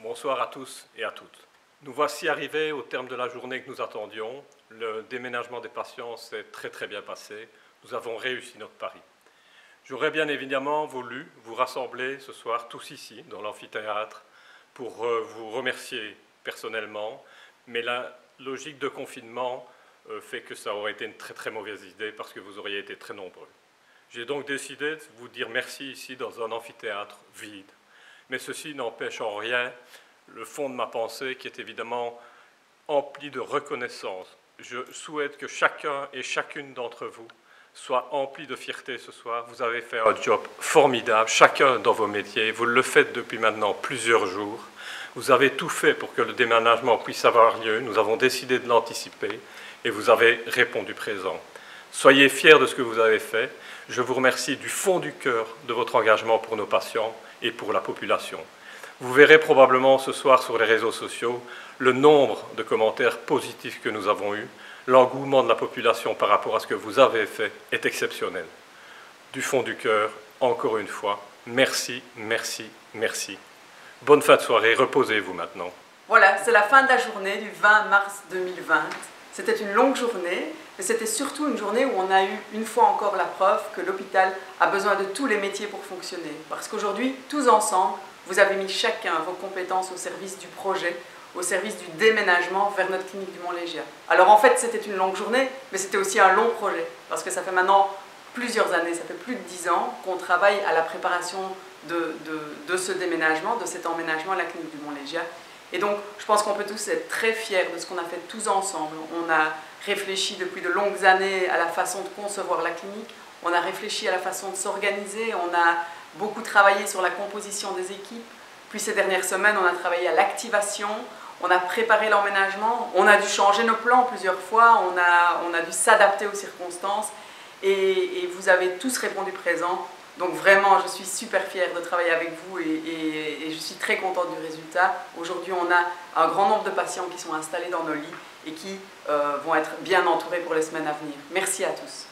Bonsoir à tous et à toutes. Nous voici arrivés au terme de la journée que nous attendions. Le déménagement des patients s'est très bien passé. Nous avons réussi notre pari. J'aurais bien évidemment voulu vous rassembler ce soir tous ici, dans l'amphithéâtre, pour vous remercier personnellement, mais la logique de confinement fait que ça aurait été une très mauvaise idée parce que vous auriez été très nombreux. J'ai donc décidé de vous dire merci ici dans un amphithéâtre vide. Mais ceci n'empêche en rien le fond de ma pensée qui est évidemment empli de reconnaissance. Je souhaite que chacun et chacune d'entre vous soit empli de fierté ce soir. Vous avez fait un job formidable, chacun dans vos métiers. Vous le faites depuis maintenant plusieurs jours. Vous avez tout fait pour que le déménagement puisse avoir lieu. Nous avons décidé de l'anticiper et vous avez répondu présent. Soyez fiers de ce que vous avez fait. Je vous remercie du fond du cœur de votre engagement pour nos patients et pour la population. Vous verrez probablement ce soir sur les réseaux sociaux le nombre de commentaires positifs que nous avons eus. L'engouement de la population par rapport à ce que vous avez fait est exceptionnel. Du fond du cœur, encore une fois, merci. Bonne fin de soirée, reposez-vous maintenant. Voilà, c'est la fin de la journée du 20 mars 2020. C'était une longue journée, mais c'était surtout une journée où on a eu une fois encore la preuve que l'hôpital a besoin de tous les métiers pour fonctionner. Parce qu'aujourd'hui, tous ensemble, vous avez mis chacun vos compétences au service du projet, au service du déménagement vers notre clinique du Mont-Légia. Alors en fait, c'était une longue journée, mais c'était aussi un long projet. Parce que ça fait maintenant plusieurs années, ça fait plus de 10 ans qu'on travaille à la préparation de ce déménagement, de cet emménagement à la clinique du Mont-Légia. Et donc, je pense qu'on peut tous être très fiers de ce qu'on a fait tous ensemble. On a réfléchi depuis de longues années à la façon de concevoir la clinique, on a réfléchi à la façon de s'organiser, on a beaucoup travaillé sur la composition des équipes, puis ces dernières semaines, on a travaillé à l'activation, on a préparé l'emménagement, on a dû changer nos plans plusieurs fois, on a dû s'adapter aux circonstances, et vous avez tous répondu présent. Donc vraiment, je suis super fière de travailler avec vous et je suis très contente du résultat. Aujourd'hui, on a un grand nombre de patients qui sont installés dans nos lits et qui vont être bien entourés pour les semaines à venir. Merci à tous.